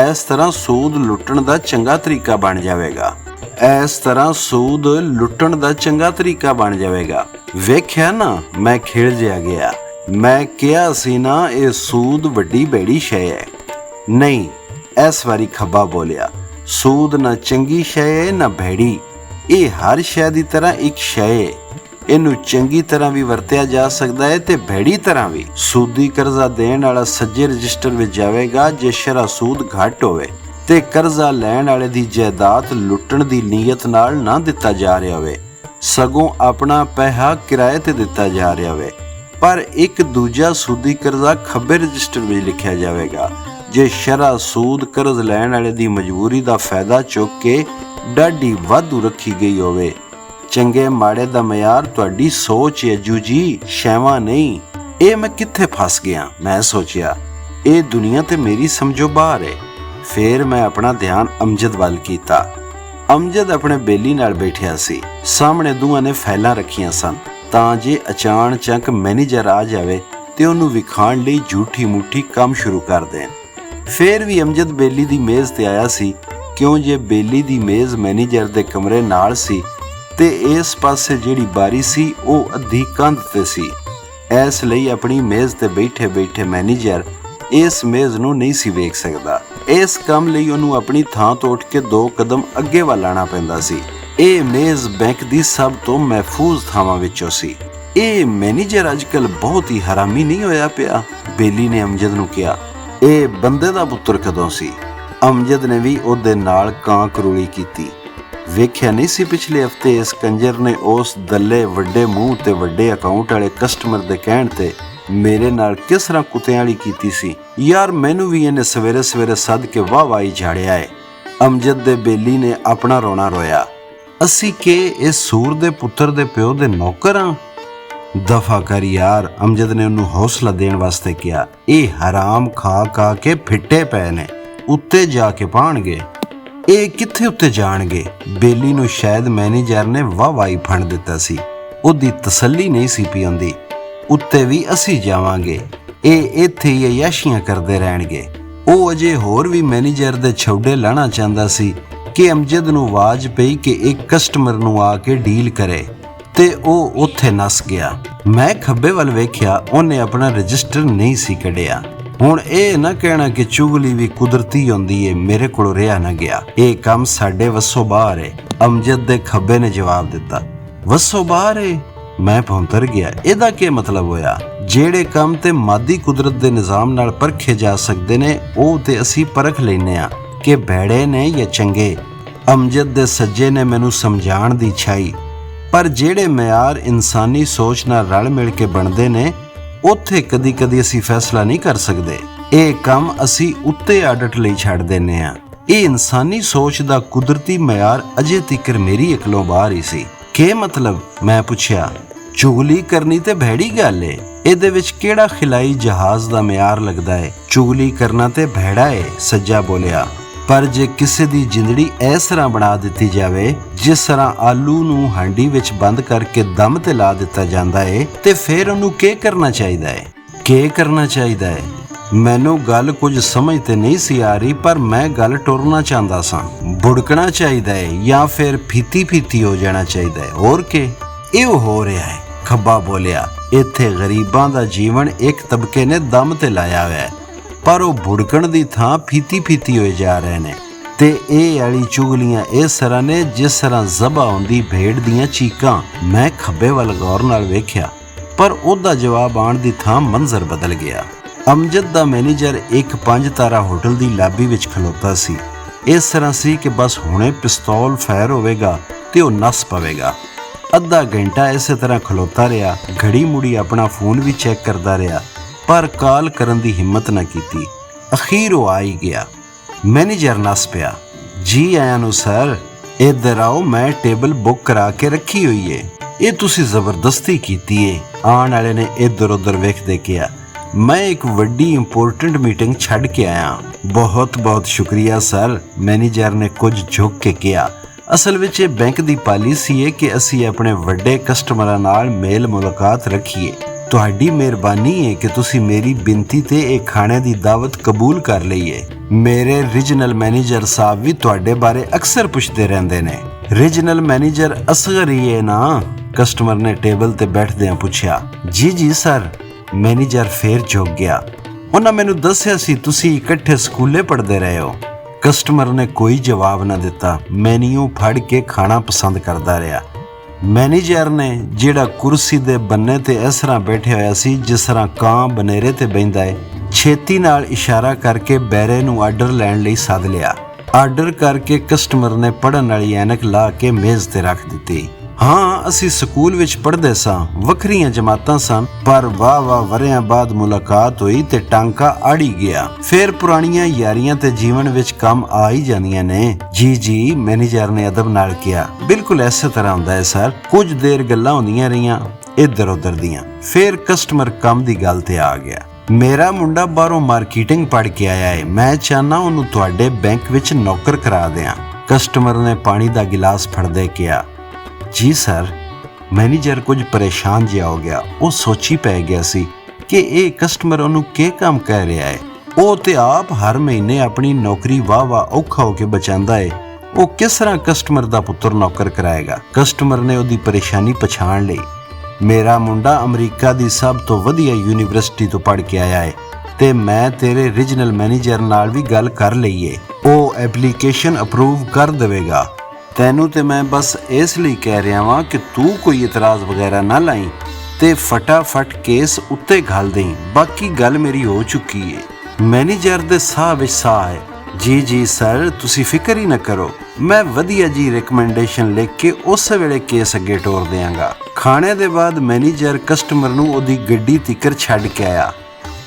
ਇਸ ਤਰ੍ਹਾਂ ਸੂਦ ਲੁੱਟਣ ਦਾ ਚੰਗਾ ਤਰੀਕਾ ਬਣ ਜਾਵੇਗਾ। ਵੇਖਿਆ ਨਾ, ਮੈਂ ਖਿੜ ਜਿਹਾ ਗਿਆ। ਮੈਂ ਕਿਹਾ ਸੀ ਨਾ, ਇਹ ਸੂਦ ਵੱਡੀ ਬੈੜੀ ਸ਼ੈ ਹੈ। ਨਹੀਂ, ਇਸ ਵਾਰੀ ਖੱਬਾ ਬੋਲਿਆ, ਸੂਦ ਨਾ ਚੰਗੀ ਸ਼ੈ ਹੈ ਨਾ ਭੈੜੀ। ਇਹ ਹਰ ਸ਼ੈ ਦੀ ਤਰ੍ਹਾਂ ਇੱਕ ਸ਼ੈ ਹੈ। ਇਹਨੂੰ ਚੰਗੀ ਤਰ੍ਹਾਂ ਵੀ ਵਰਤਿਆ ਜਾ ਸਕਦਾ ਹੈ ਤੇ ਭੈੜੀ ਤਰ੍ਹਾਂ ਵੀ। ਸੂਦੀ ਕਰਜ਼ਾ ਦੇਣ ਵਾਲਾ ਸੱਜੇ ਰਜਿਸਟਰ ਵਿੱਚ ਜਾਵੇਗਾ ਜੇ ਸ਼ਰ੍ਹਾ ਸੂਦ ਘੱਟ ਹੋਵੇ ਤੇ ਕਰਜ਼ਾ ਲੈਣ ਵਾਲੇ ਦੀ ਜਾਇਦਾਦ ਲੁੱਟਣ ਦੀ ਨੀਅਤ ਨਾਲ ਨਾ ਦਿੱਤਾ ਜਾ ਰਿਹਾ ਹੋਵੇ, ਸਗੋਂ ਆਪਣਾ ਪੈਸਾ ਕਿਰਾਏ ਤੇ ਦਿੱਤਾ ਜਾ ਰਿਹਾ ਹੋਵੇ। ਪਰ ਇੱਕ ਦੂਜਾ ਸੂਦੀ ਕਰਜ਼ਾ ਖੱਬੇ ਰਜਿਸਟਰ ਵਿੱਚ ਲਿਖਿਆ ਜਾਵੇਗਾ ਜੇ ਸ਼ਰ੍ਹਾ ਸੂਦ ਕਰਜ਼ ਲੈਣ ਵਾਲੇ ਦੀ ਮਜਬੂਰੀ ਦਾ ਫਾਇਦਾ ਚੁੱਕ ਕੇ ਡਾਢੀ ਵਾਧੂ ਰੱਖੀ ਗਈ ਹੋਵੇ। ਚੰਗੇ ਮਾੜੇ ਦਾ ਮਿਆਰ ਤੁਹਾਡੀ ਸੋਚ ਹੈ ਜੂਜੀ, ਸ਼ੈਵਾਂ ਨਹੀਂ। ਇਹ ਮੈਂ ਕਿੱਥੇ ਫਸ ਗਿਆ, ਮੈਂ ਸੋਚਿਆ। ਇਹ ਦੁਨੀਆ ਤੇ ਮੇਰੀ ਸਮਝੋ ਬਾਹਰ ਹੈ। ਫੇਰ ਮੈਂ ਆਪਣਾ ਧਿਆਨ ਅਮਜਦ ਵੱਲ ਕੀਤਾ। ਅਮਜਦ ਆਪਣੇ ਬੇਲੀ ਨਾਲ ਬੈਠਿਆ ਸੀ। ਸਾਹਮਣੇ ਦੋਵਾਂ ਨੇ ਫਾਈਲਾਂ ਰੱਖੀਆਂ ਸਨ ਤਾਂ ਜੇ ਅਚਾਨਚਕ ਮੈਨੇਜਰ ਆ ਜਾਵੇ ਤੇ ਉਹਨੂੰ ਵਿਖਾਣ ਲਈ ਝੂਠੀ ਮੂਠੀ ਕੰਮ ਸ਼ੁਰੂ ਕਰ ਦੇਣ। ਫੇਰ ਵੀ ਅਮਜਦ ਬੇਲੀ ਦੀ ਮੇਜ਼ ਤੇ ਆਇਆ ਸੀ, ਕਿਉਂ ਜੇ ਬੇਲੀ ਦੀ ਮੇਜ਼ ਮੈਨੇਜਰ ਦੇ ਕਮਰੇ ਨਾਲ ਸੀ ਤੇ ਇਸ ਪਾਸੇ ਜਿਹੜੀ ਬਾਰੀ ਸੀ ਉਹ ਅੱਧੀ ਕੰਧ ਤੇ ਸੀ। ਇਸ ਲਈ ਆਪਣੀ ਮੇਜ਼ ਤੇ ਬੈਠੇ ਬੈਠੇ ਮੈਨੇਜਰ ਇਸ ਮੇਜ਼ ਨੂੰ ਨਹੀਂ ਸੀ ਵੇਖ ਸਕਦਾ। ਇਸ ਕੰਮ ਲਈ ਉਹਨੂੰ ਆਪਣੀ ਥਾਂ ਤੋਂ ਉੱਠ ਕੇ 2 ਕਦਮ ਅੱਗੇ ਵੱਲ ਆਉਣਾ ਪੈਂਦਾ ਸੀ। ਇਹ ਮੇਜ਼ ਬੈਂਕ ਦੀ ਸਭ ਤੋਂ ਮਹਿਫੂਜ਼ ਥਾਵਾਂ ਵਿੱਚੋਂ ਸੀ। ਇਹ ਮੈਨੇਜਰ ਅੱਜਕੱਲ ਬਹੁਤ ਹੀ ਹਰਾਮੀ ਨਹੀਂ ਹੋਇਆ ਪਿਆ? ਬੇਲੀ ਨੇ ਅਮਜਦ ਨੂੰ ਕਿਹਾ। ਇਹ ਬੰਦੇ ਦਾ ਪੁੱਤਰ ਕਦੋਂ ਸੀ? ਅਮਜਦ ਨੇ ਵੀ ਉਹਦੇ ਨਾਲ ਕਾਂ ਕਰੂਲੀ ਕੀਤੀ। ਵੇਖਿਆ ਨਹੀਂ ਸੀ ਪਿਛਲੇ ਹਫ਼ਤੇ ਇਸ ਕੰਜਰ ਨੇ ਉਸ ਦੱਲੇ ਵੱਡੇ ਮੂੰਹ ਤੇ ਵੱਡੇ ਅਕਾਊਂਟ ਵਾਲੇ ਕਸਟਮਰ ਦੇ ਕਹਿਣ ਤੇ ਮੇਰੇ ਨਾਲ ਕਿਸ ਤਰ੍ਹਾਂ ਕੁੱਤਿਆਂ ਵਾਲੀ ਕੀਤੀ ਸੀ? ਯਾਰ ਮੈਨੂੰ ਵੀ ਇਹਨੇ ਸਵੇਰੇ ਸਵੇਰੇ ਸੱਦ ਕੇ ਵਾਹ-ਵਾਹੀ ਝਾੜਿਆ ਏ। ਅਮਜਦ ਦੇ ਬੇਲੀ ਨੇ ਆਪਣਾ ਰੋਣਾ ਰੋਇਆ। ਅਸੀਂ ਕਿ ਇਸ ਸੂਰ ਦੇ ਪੁੱਤਰ ਦੇ ਪਿਓ ਦੇ ਨੌਕਰ ਹਾਂ? ਦਫਾ ਕਰ ਯਾਰ, ਅਮਜਦ ਨੇ ਉਹਨੂੰ ਹੌਸਲਾ ਦੇਣ ਵਾਸਤੇ ਕਿਹਾ। ਇਹ ਹਰਾਮ ਖਾ ਕੇ ਫਿੱਟੇ ਪਏ ਨੇ, ਉੱਤੇ ਜਾ ਕੇ ਪਾਣਗੇ। ਇਹ ਕਿੱਥੇ ਉੱਤੇ ਜਾਣਗੇ? ਬੇਲੀ ਨੂੰ ਸ਼ਾਇਦ ਮੈਨੇਜਰ ਨੇ ਵਾਹ-ਵਾਹੀ ਫੰਡ ਦਿੱਤਾ ਸੀ। ਉਹਦੀ ਤਸੱਲੀ ਨਹੀਂ ਸੀ ਪਈ ਹੁੰਦੀ। ਉੱਤੇ ਵੀ ਅਸੀਂ ਜਾਵਾਂਗੇ, ਇਹ ਇੱਥੇ ਹੀ ਅਯਾਸ਼ੀਆਂ ਕਰਦੇ ਰਹਿਣਗੇ। ਉਹ ਅਜੇ ਹੋਰ ਵੀ ਮੈਨੇਜਰ ਦੇ ਛੋਡੇ ਲਾਣਾ ਚਾਹੁੰਦਾ ਸੀ ਕਿ ਅਮਜਦ ਨੂੰ ਆਵਾਜ਼ ਪਈ ਕਿ ਇੱਕ ਕਸਟਮਰ ਨੂੰ ਆ ਕੇ ਡੀਲ ਕਰੇ ਤੇ ਉਹ ਉੱਥੇ ਨਸ ਗਿਆ। ਮੈਂ ਖੱਬੇ ਵੱਲ ਵੇਖਿਆ, ਉਹਨੇ ਆਪਣਾ ਰਜਿਸਟਰ ਨਹੀਂ ਸੀ ਕੱਢਿਆ। ਹੁਣ ਇਹ ਨਾ ਕਹਿਣਾ ਕਿ ਚੁਗਲੀ ਵੀ ਕੁਦਰਤੀ ਹੁੰਦੀ ਏ, ਮੇਰੇ ਕੋਲ ਰਿਹਾ ਨਾ ਗਿਆ। ਇਹ ਕੰਮ ਸਾਡੇ ਵੱਸੋਂ ਬਾਹਰ ਏ, ਅਮਜਦ ਦੇ ਖੱਬੇ ਨੇ ਜਵਾਬ ਦਿੱਤਾ। ਵੱਸੋਂ ਬਾਹਰ ਏ? ਮੈਂ ਭੌਂਤਰ ਗਿਆ। ਇਹਦਾ ਕੀ ਮਤਲਬ ਹੋਇਆ? ਜਿਹੜੇ ਕੰਮ ਤੇ ਮਾਦੀ ਕੁਦਰਤ ਦੇ ਨਿਜ਼ਾਮ ਨਾਲ ਪਰਖੇ ਜਾ ਸਕਦੇ ਨੇ ਉਹ ਤੇ ਅਸੀਂ ਪਰਖ ਲੈਨੇ ਆ ਕਿ ਭੈੜੇ ਨੇ ਜਾਂ ਚੰਗੇ। ਅਮਜਦ ਦੇ ਸੱਜੇ ਨੇ ਮੈਨੂੰ ਸਮਝਾਉਣ ਦੀ ਛਾਈ। ਪਰ ਜਿਹੜੇ ਮਿਆਰ ਇਨਸਾਨੀ ਸੋਚ ਨਾਲ ਰਲ ਮਿਲ ਕੇ ਬਣਦੇ ਨੇ ਉੱਥੇ ਕਦੀ ਅਸੀਂ ਫੈਸਲਾ ਨਹੀਂ ਕਰ ਸਕਦੇ। ਇਹ ਕੰਮ ਅਸੀਂ ਉੱਤੇ ਆਡਟ ਲਈ ਛੱਡ ਦਿੰਨੇ ਆ। ਇਹ ਇਨਸਾਨੀ ਸੋਚ ਦਾ ਕੁਦਰਤੀ ਮਿਆਰ ਅਜੇ ਤੀਕਰ ਮੇਰੀ ਅਕਲੋਂ ਬਾਹਰ ਹੀ ਸੀ। ਕੀ ਮਤਲਬ? ਮੈਂ ਪੁੱਛਿਆ। ਚੁਗਲੀ ਕਰਨੀ ਤੇ ਭੈੜੀ ਗੱਲ ਏ, ਇਹਦੇ ਵਿੱਚ ਕਿਹੜਾ ਖਿਲਾਈ ਜਹਾਜ਼ ਦਾ ਮਿਆਰ ਲੱਗਦਾ ਏ? ਚੁਗਲੀ ਕਰਨਾ ਤੇ ਭੈੜਾ ਏ, ਸੱਜਾ ਬੋਲਿਆ। ਪਰ ਜੇ ਕਿਸੇ ਦੀ ਜ਼ਿੰਦਗੀ ਇਸ ਤਰ੍ਹਾਂ ਬਣਾ ਦਿੱਤੀ ਜਾਵੇ ਜਿਸ ਤਰ੍ਹਾਂ ਆਲੂ ਨੂੰ ਹਾਂਡੀ ਵਿੱਚ ਬੰਦ ਕਰਕੇ ਦਮ ਤੇ ਲਾ ਦਿੱਤਾ ਜਾਂਦਾ ਏ, ਤੇ ਫਿਰ ਉਹਨੂੰ ਕੀ ਕਰਨਾ ਚਾਹੀਦਾ ਏ? ਕੀ ਕਰਨਾ ਚਾਹੀਦਾ ਏ? ਮੈਨੂੰ ਗੱਲ ਕੁਝ ਸਮਝ ਤੇ ਨਹੀਂ ਸੀ ਆ ਰਹੀ, ਪਰ ਮੈਂ ਗੱਲ ਟੁਰਨਾ ਚਾਹੁੰਦਾ ਸਾਂ। ਬੁੜਕਣਾ ਚਾਹੀਦਾ ਏ ਜਾਂ ਫਿਰ ਫੀਤੀ ਹੋ ਜਾਣਾ ਚਾਹੀਦਾ ਏ? ਹੋਰ ਕੀ ਇਹ ਹੋ ਰਿਹਾ ਹੈ? ਖੱਬਾ ਬੋਲਿਆ। ਇੱਥੇ ਗਰੀਬਾਂ ਦਾ ਜੀਵਨ ਇੱਕ ਤਬਕੇ ਨੇ ਦਮ ਤੇ ਲਾਇਆ ਹੋਇਆ ਹੈ, ਪਰ ਉਹ ਭੁੜਕਣ ਦੀ ਥਾਂ ਫੀਤੀ ਹੋਏ ਜਾ ਰਹੇ ਨੇ। ਤੇ ਇਹ ਵਾਲੀ ਚੁਗਲੀਆਂ ਇਸ ਤਰ੍ਹਾਂ ਨੇ ਜਿਸ ਤਰ੍ਹਾਂ ਜ਼ਬਾ ਹੁੰਦੀ ਭੇਡ ਦੀਆਂ ਚੀਕਾਂ। ਮੈਂ ਖੱਬੇ ਵੱਲ ਗੌਰ ਨਾਲ ਵੇਖਿਆ, ਪਰ ਉਹਦਾ ਜਵਾਬ ਆਉਣ ਦੀ ਥਾਂ ਮੰਜ਼ਰ ਬਦਲ ਗਿਆ। ਅਮਜਦ ਦਾ ਮੈਨੇਜਰ ਇੱਕ 5 ਤਾਰਾ ਹੋਟਲ ਦੀ ਲਾਬੀ ਵਿੱਚ ਖਲੋਤਾ ਸੀ। ਇਸ ਤਰ੍ਹਾਂ ਸੀ ਕਿ ਬਸ ਹੁਣੇ ਪਿਸਤੌਲ ਫਾਇਰ ਹੋਵੇਗਾ ਤੇ ਉਹ ਨੱਸ ਪਵੇਗਾ। ਅੱਧਾ ਘੰਟਾ ਇਸੇ ਤਰ੍ਹਾਂ ਖਲੋਤਾ ਰਿਹਾ, ਘੜੀ ਮੁੜੀ ਆਪਣਾ ਫੋਨ ਵੀ ਚੈੱਕ ਕਰਦਾ ਰਿਹਾ, ਪਰ ਕਾਲ ਕਰਨ ਦੀ ਹਿੰਮਤ ਨਾ ਕੀਤੀ। ਅਖੀਰ ਉਹ ਆ ਹੀ ਗਿਆ। ਮੈਨੇਜਰ ਨੱਸ ਪਿਆ। ਜੀ ਆਇਆਂ ਨੂੰ ਸਰ, ਇੱਧਰ ਆਓ, ਮੈਂ ਟੇਬਲ ਬੁੱਕ ਕਰਾ ਕੇ ਰੱਖੀ ਹੋਈ ਏ। ਇਹ ਤੁਸੀਂ ਜ਼ਬਰਦਸਤੀ ਕੀਤੀ ਏ। ਆਉਣ ਵਾਲੇ ਨੇ ਇੱਧਰ ਉੱਧਰ ਵੇਖਦੇ ਕਿਹਾ, ਮੈਂ ਇੱਕ ਵੱਡੀ ਇੰਪੋਰਟੈਂਟ ਮੀਟਿੰਗ ਛੱਡ ਕੇ ਆਇਆ। ਬਹੁਤ ਬਹੁਤ ਸ਼ੁਕਰੀਆ ਸਰ, ਮੈਨੇਜਰ ਨੇ ਕੁਝ ਝੁਕ ਕੇ ਕਿਹਾ। ਅਸਲ ਵਿੱਚ ਇਹ ਬੈਂਕ ਦੀ ਪਾਲਿਸੀ ਹੈ ਕਿ ਅਸੀਂ ਆਪਣੇ ਵੱਡੇ ਕਸਟਮਰਾਂ ਨਾਲ ਮੇਲ ਮੁਲਾਕਾਤ ਰੱਖੀਏ। ਤੁਹਾਡੀ ਮਿਹਰਬਾਨੀ ਹੈ ਕਿ ਤੁਸੀਂ ਮੇਰੀ ਬੇਨਤੀ ਤੇ ਇਹ ਖਾਣੇ ਦੀ ਦਾਵਤ ਕਬੂਲ ਕਰ ਲਈ ਹੈ। ਮੇਰੇ ਰੀਜਨਲ ਮੈਨੇਜਰ ਸਾਹਿਬ ਵੀ ਤੁਹਾਡੇ ਬਾਰੇ ਅਕਸਰ ਪੁੱਛਦੇ ਰਹਿੰਦੇ ਨੇ। ਰੀਜਨਲ ਮੈਨੇਜਰ ਅਸਗਰ ਹੀ ਹੈ ਨਾ? ਕਸਟਮਰ ਨੇ ਟੇਬਲ ਤੇ ਬੈਠਦਿਆਂ ਪੁੱਛਿਆ। ਜੀ ਜੀ ਸਰ, ਮੈਨੇਜਰ ਫੇਰ ਝੁਕ ਗਿਆ। ਉਹਨਾਂ ਮੈਨੂੰ ਦੱਸਿਆ ਸੀ ਤੁਸੀਂ ਇਕੱਠੇ ਸਕੂਲੇ ਪੜ੍ਹਦੇ ਰਹੇ ਹੋ। ਕਸਟਮਰ ਨੇ ਕੋਈ ਜਵਾਬ ਨਾ ਦਿੱਤਾ, ਮੈਨੂ ਫੜ ਕੇ ਖਾਣਾ ਪਸੰਦ ਕਰਦਾ ਰਿਹਾ। ਮੈਨੇਜਰ ਨੇ, ਜਿਹੜਾ ਕੁਰਸੀ ਦੇ ਬੰਨੇ ਤੇ ਇਸ ਤਰ੍ਹਾਂ ਬੈਠਿਆ ਹੋਇਆ ਸੀ ਜਿਸ ਤਰ੍ਹਾਂ ਕਾਂ ਬਨੇਰੇ ਤੇ ਬਹਿੰਦਾ ਹੈ, ਛੇਤੀ ਨਾਲ ਇਸ਼ਾਰਾ ਕਰਕੇ ਬੈਰੇ ਨੂੰ ਆਰਡਰ ਲੈਣ ਲਈ ਸੱਦ ਲਿਆ। ਆਰਡਰ ਕਰਕੇ ਕਸਟਮਰ ਨੇ ਪੜ੍ਹਨ ਵਾਲੀ ਐਨਕ ਲਾ ਕੇ ਮੇਜ਼ ਤੇ ਰੱਖ ਦਿੱਤੀ। ਹਾਂ, ਅਸੀਂ ਸਕੂਲ ਵਿੱਚ ਪੜ੍ਹਦੇ ਸਾਂ, ਵੱਖਰੀਆਂ ਜਮਾਤਾਂ ਸਨ, ਪਰ ਵਾਹ ਵਰਿਆਂ ਬਾਅਦ ਮੁਲਾਕਾਤ ਹੋਈ ਤੇ ਟਾਂਕਾ ਆੜੀ ਗਿਆ। ਫਿਰ ਪੁਰਾਣੀਆਂ ਯਾਰੀਆਂ ਤੇ ਜੀਵਨ ਵਿੱਚ ਕੰਮ ਆ ਹੀ ਜਾਂਦੀਆਂ ਨੇ। ਜੀ, ਮੈਨੇਜਰ ਨੇ ਅਦਬ ਨਾਲ ਕਿਹਾ। ਬਿਲਕੁਲ ਐਸੇ ਤਰ੍ਹਾਂ ਹੁੰਦਾ ਹੈ ਸਰ। ਕੁਝ ਦੇਰ ਗੱਲਾਂ ਹੁੰਦੀਆਂ ਰਹੀਆਂ ਇੱਧਰ ਉੱਧਰ ਦੀਆਂ। ਫਿਰ ਕਸਟਮਰ ਕੰਮ ਦੀ ਗੱਲ ਤੇ ਆ ਗਿਆ। ਮੇਰਾ ਮੁੰਡਾ ਬਾਹਰੋਂ ਮਾਰਕੀਟਿੰਗ ਪੜ੍ਹ ਕੇ ਆਇਆ ਹੈ, ਮੈਂ ਚਾਹੁੰਦਾ ਉਹਨੂੰ ਤੁਹਾਡੇ ਬੈਂਕ ਵਿੱਚ ਨੌਕਰ ਕਰਾ ਦਿਆਂ। ਕਸਟਮਰ ਨੇ ਪਾਣੀ ਦਾ ਗਿਲਾਸ ਫੜਦੇ ਕਿਹਾ। ਜੀ ਸਰ। ਮੈਨੇਜਰ ਕੁਝ ਪਰੇਸ਼ਾਨ ਜਿਹਾ ਹੋ ਗਿਆ। ਉਹ ਸੋਚੀ ਪੈ ਗਿਆ ਸੀ ਕਿ ਇਹ ਕਸਟਮਰ ਉਹਨੂੰ ਕੀ ਕੰਮ ਕਹਿ ਰਿਹਾ ਹੈ। ਉਹ ਤੇ ਆਪ ਹਰ ਮਹੀਨੇ ਆਪਣੀ ਨੌਕਰੀ ਵਾਹ ਔਖਾ ਹੋ ਕੇ ਬਚਾਉਂਦਾ ਹੈ। ਉਹ ਕਿਸ ਤਰ੍ਹਾਂ ਕਸਟਮਰ ਦਾ ਪੁੱਤਰ ਨੌਕਰ ਕਰਾਏਗਾ? ਕਸਟਮਰ ਨੇ ਉਹਦੀ ਪਰੇਸ਼ਾਨੀ ਪਛਾਣ ਲਈ। ਮੇਰਾ ਮੁੰਡਾ ਅਮਰੀਕਾ ਦੀ ਸਭ ਤੋਂ ਵਧੀਆ ਯੂਨੀਵਰਸਿਟੀ ਤੋਂ ਪੜ੍ਹ ਕੇ ਆਇਆ ਹੈ ਤੇ ਮੈਂ ਤੇਰੇ ਰੀਜਨਲ ਮੈਨੇਜਰ ਨਾਲ ਵੀ ਗੱਲ ਕਰ ਲਈ ਏ। ਉਹ ਐਪਲੀਕੇਸ਼ਨ ਅਪਰੂਵ ਕਰ ਦੇਵੇਗਾ। ਤੈਨੂੰ ਤੇ ਮੈਂ ਬਸ ਇਸ ਲਈ ਕਹਿ ਰਿਹਾ ਵਾਂ ਕਿ ਤੂੰ ਕੋਈ ਇਤਰਾਜ਼ ਵਗੈਰਾ ਨਾ ਲਾਈ ਤੇ ਫਟਾਫਟ ਕੇਸ ਉੱਤੇ ਘੱਲ ਦੇਈਂ। ਬਾਕੀ ਗੱਲ ਮੇਰੀ ਹੋ ਚੁੱਕੀ ਏ। ਮੈਨੇਜਰ ਦੇ ਸਾਹ ਵਿੱਚ ਸਾਹ ਹੈ। ਜੀ ਸਰ, ਤੁਸੀਂ ਫਿਕਰ ਹੀ ਨਾ ਕਰੋ, ਮੈਂ ਵਧੀਆ ਜੀ ਰਿਕਮੈਂਡੇਸ਼ਨ ਲਿਖ ਕੇ ਉਸ ਵੇਲੇ ਕੇਸ ਅੱਗੇ ਤੋਰ ਦਿਆਂਗਾ। ਖਾਣੇ ਦੇ ਬਾਅਦ ਮੈਨੇਜਰ ਕਸਟਮਰ ਨੂੰ ਉਹਦੀ ਗੱਡੀ ਤੀਕਰ ਛੱਡ ਕੇ ਆਇਆ।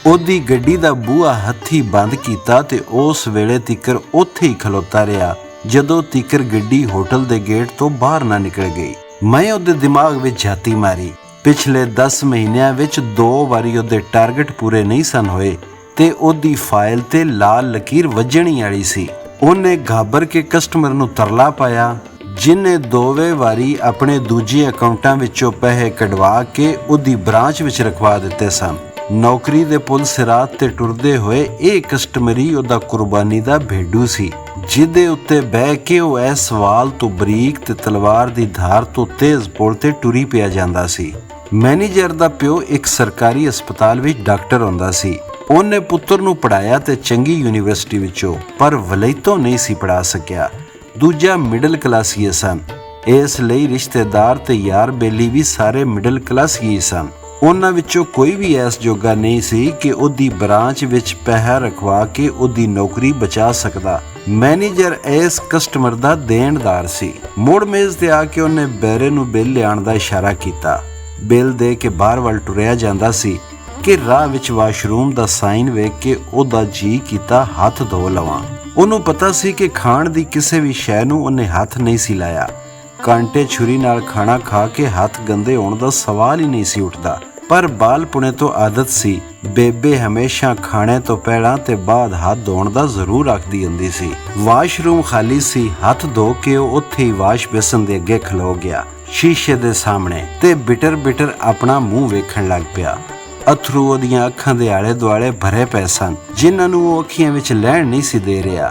ਉਹਦੀ ਗੱਡੀ ਦਾ ਬੂਹਾ ਹੱਥੀਂ ਬੰਦ ਕੀਤਾ ਤੇ ਉਸ ਵੇਲੇ ਤੀਕਰ ਉੱਥੇ ਹੀ ਖਲੋਤਾ ਰਿਹਾ ਜਦੋਂ ਤੀਕਰ ਗੱਡੀ ਹੋਟਲ ਦੇ ਗੇਟ ਤੋਂ ਬਾਹਰ ਨਾ ਨਿਕਲ ਗਈ। ਮੈਂ ਉਹਦੇ ਦਿਮਾਗ ਵਿੱਚ ਝਾਤੀ ਮਾਰੀ। ਪਿਛਲੇ 10 ਮਹੀਨਿਆਂ ਵਿੱਚ 2 ਵਾਰੀ ਉਹਦੇ ਟਾਰਗੇਟ ਪੂਰੇ ਨਹੀਂ ਸਨ ਹੋਏ ਤੇ ਉਹਦੀ ਫਾਈਲ ਤੇ ਲਾਲ ਲਕੀਰ ਵੱਜਣੀ ਵਾਲੀ ਸੀ। ਉਹਨੇ ਘਾਬਰ ਕੇ ਕਸਟਮਰ ਨੂੰ ਤਰਲਾ ਪਾਇਆ, ਜਿਨੇ 2 ਵਾਰੀ ਆਪਣੇ ਦੂਜੇ ਅਕਾਊਂਟਾਂ ਵਿੱਚੋਂ ਪੈਸੇ ਕਢਵਾ ਕੇ ਉਹਦੀ ਬ੍ਰਾਂਚ ਵਿੱਚ ਰਖਵਾ ਦਿੱਤੇ ਸਨ। ਨੌਕਰੀ ਦੇ ਪੁਲ ਸਿਰਾਤ ਤੇ ਟੁਰਦੇ ਹੋਏ ਇਹ ਕਸਟਮਰੀ ਉਹਦਾ ਕੁਰਬਾਨੀ ਦਾ ਭੇਡੂ ਸੀ, ਜਿਹਦੇ ਉੱਤੇ ਬਹਿ ਕੇ ਉਹ ਇਸ ਸਵਾਲ ਤੋਂ ਬਰੀਕ ਤੇ ਤਲਵਾਰ ਦੀ ਧਾਰ ਤੋਂ ਤੇਜ਼ ਪੁਲ ਤੇ ਟੁਰੀ ਪਿਆ ਜਾਂਦਾ ਸੀ। ਮੈਨੇਜਰ ਦਾ ਪਿਓ ਇੱਕ ਸਰਕਾਰੀ ਹਸਪਤਾਲ ਵਿੱਚ ਡਾਕਟਰ ਹੁੰਦਾ ਸੀ। ਉਹਨੇ ਪੁੱਤਰ ਨੂੰ ਪੜ੍ਹਾਇਆ ਤੇ ਚੰਗੀ ਯੂਨੀਵਰਸਿਟੀ ਵਿੱਚੋਂ, ਪਰ ਵਲੈਤੋਂ ਨਹੀਂ ਸੀ ਪੜ੍ਹਾ ਸਕਿਆ। ਦੂਜਾ ਮਿਡਲ ਕਲਾਸੀਏ ਸਨ, ਇਸ ਲਈ ਰਿਸ਼ਤੇਦਾਰ ਤੇ ਯਾਰ ਬੇਲੀ ਵੀ ਸਾਰੇ ਮਿਡਲ ਕਲਾਸ ਹੀ ਸਨ। ਉਹਨਾਂ ਵਿੱਚੋਂ ਕੋਈ ਵੀ ਇਸ ਜੋਗਾ ਨਹੀਂ ਸੀ ਕਿ ਉਹਦੀ ਬ੍ਰਾਂਚ ਵਿੱਚ ਪੈਸਾ ਰਖਵਾ ਕੇ ਉਹਦੀ ਨੌਕਰੀ ਬਚਾ ਸਕਦਾ। ਮੈਨੇਜਰ ਇਸ ਕਸਟਮਰ ਦਾ ਦੇਣਦਾਰ ਸੀ। ਮੁੜ ਮੇਜ਼ ਤੇ ਆ ਕੇ ਉਹਨੇ ਬੈਰੇ ਨੂੰ ਬਿੱਲ ਲਿਆਉਣ ਦਾ ਇਸ਼ਾਰਾ ਕੀਤਾ। ਬਿੱਲ ਦੇ ਕੇ ਬਾਹਰ ਵੱਲ ਟੁਰਿਆ ਜਾਂਦਾ ਸੀ ਕਿ ਰਾਹ ਵਿੱਚ ਵਾਸ਼ਰੂਮ ਦਾ ਸਾਈਨ ਵੇਖ ਕੇ ਉਹਦਾ ਜੀ ਕੀਤਾ ਹੱਥ ਧੋ ਲਵਾਂ। ਉਹਨੂੰ ਪਤਾ ਸੀ ਕਿ ਖਾਣ ਦੀ ਕਿਸੇ ਵੀ ਸ਼ੈ ਨੂੰ ਉਹਨੇ ਹੱਥ ਨਹੀਂ ਸੀ ਲਾਇਆ। ਕਾਂਟੇ ਛੁਰੀ ਨਾਲ ਖਾਣਾ ਖਾ ਕੇ ਹੱਥ ਗੰਦੇ ਹੋਣ ਦਾ ਸਵਾਲ ਹੀ ਨਹੀਂ ਸੀ ਉੱਠਦਾ, ਪਰ ਬਾਲਪੁਣੇ ਤੋਂ ਆਦਤ ਸੀ। ਬੇਬੇ ਹਮੇਸ਼ਾ ਖਾਣੇ ਤੋਂ ਪਹਿਲਾਂ ਤੇ ਬਾਅਦ ਹੱਥ ਧੋਣ ਦਾ ਜ਼ਰੂਰ ਆਖਦੀ ਹੁੰਦੀ ਸੀ। ਵਾਸ਼ਰੂਮ ਖਾਲੀ ਸੀ। ਹੱਥ ਧੋ ਕੇ ਉਹ ਉੱਥੇ ਹੀ ਵਾਸ਼ ਬੇਸਨ ਦੇ ਅੱਗੇ ਖਲੋ ਗਿਆ, ਸ਼ੀਸ਼ੇ ਦੇ ਸਾਹਮਣੇ, ਤੇ ਬਿਟਰ ਆਪਣਾ ਮੂੰਹ ਵੇਖਣ ਲੱਗ ਪਿਆ। ਅਥਰੂ ਉਹਦੀਆਂ ਅੱਖਾਂ ਦੇ ਆਲੇ ਦੁਆਲੇ ਭਰੇ ਪਏ ਸਨ, ਜਿਨ੍ਹਾਂ ਨੂੰ ਉਹ ਅੱਖੀਆਂ ਵਿੱਚ ਲੈਣ ਨਹੀਂ ਸੀ ਦੇ ਰਿਹਾ।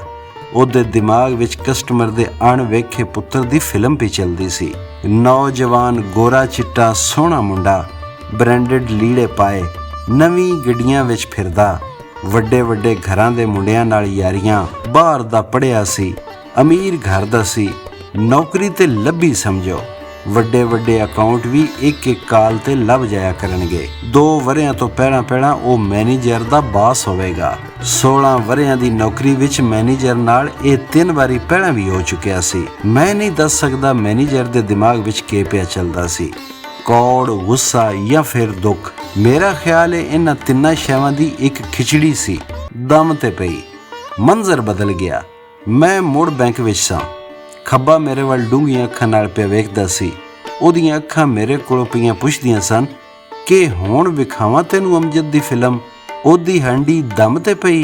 ਉਹਦੇ ਦਿਮਾਗ ਵਿੱਚ ਕਸਟਮਰ ਦੇ ਅਣਵੇਖੇ ਪੁੱਤਰ ਦੀ ਫਿਲਮ ਵੀ ਚੱਲਦੀ ਸੀ। ਨੌਜਵਾਨ ਗੋਰਾ ਚਿੱਟਾ ਸੋਹਣਾ ਮੁੰਡਾ, ਬ੍ਰਾਂਡਡ ਲੀੜੇ ਪਾਏ, ਨਵੀਂ ਗੱਡੀਆਂ ਵਿੱਚ ਫਿਰਦਾ, ਵੱਡੇ ਘਰਾਂ ਦੇ ਮੁੰਡਿਆਂ ਨਾਲ ਯਾਰੀਆਂ, ਬਾਹਰ ਦਾ ਪੜ੍ਹਿਆ ਸੀ, ਅਮੀਰ ਘਰ ਦਾ ਸੀ, ਨੌਕਰੀ ਤੇ ਲੱਭੀ ਸਮਝੋ। ਵੱਡੇ ਵੱਡੇ ਅਕਾਊਂਟ ਵੀ ਇੱਕ ਇੱਕ ਕਾਲ ਤੇ ਲੱਭ ਜਾਇਆ ਕਰਨਗੇ। 2 ਵਰ੍ਹਿਆਂ ਤੋਂ ਪਹਿਲਾਂ ਉਹ ਮੈਨੇਜਰ ਦਾ ਬਾਸ ਹੋਵੇਗਾ। 16 ਵਰ੍ਹਿਆਂ ਦੀ ਨੌਕਰੀ ਵਿੱਚ ਮੈਨੇਜਰ ਨਾਲ ਇਹ 3 ਵਾਰੀ ਪਹਿਲਾਂ ਵੀ ਹੋ ਚੁੱਕਿਆ ਸੀ। ਮੈਂ ਨਹੀਂ ਦੱਸ ਸਕਦਾ ਮੈਨੇਜਰ ਦੇ ਦਿਮਾਗ ਵਿੱਚ ਕੀ ਪਿਆ ਚੱਲਦਾ ਸੀ, ਕੌੜ, ਗੁੱਸਾ ਜਾਂ ਫਿਰ ਦੁੱਖ। ਮੇਰਾ ਖਿਆਲ ਹੈ ਇਹਨਾਂ ਤਿੰਨਾਂ ਸ਼ੈਵਾਂ ਦੀ ਇੱਕ ਖਿਚੜੀ ਸੀ। ਦਮ ਤੇ ਪਈ, ਮੰਜ਼ਰ ਬਦਲ ਗਿਆ। ਮੈਂ ਮੁੜ ਬੈਂਕ ਵਿੱਚ ਸਾਂ। ਖੱਬਾ ਮੇਰੇ ਵੱਲ ਡੂੰਘੀਆਂ ਅੱਖਾਂ ਨਾਲ ਪਿਆ ਵੇਖਦਾ ਸੀ। ਉਹਦੀਆਂ ਅੱਖਾਂ ਮੇਰੇ ਕੋਲੋਂ ਪਈਆਂ ਪੁੱਛਦੀਆਂ ਸਨ ਕਿ ਹੁਣ ਵਿਖਾਵਾਂ ਤੈਨੂੰ ਅਮਜਦ ਦੀ ਫਿਲਮ, ਉਹਦੀ ਹਾਂਡੀ ਦਮ ਤੇ ਪਈ।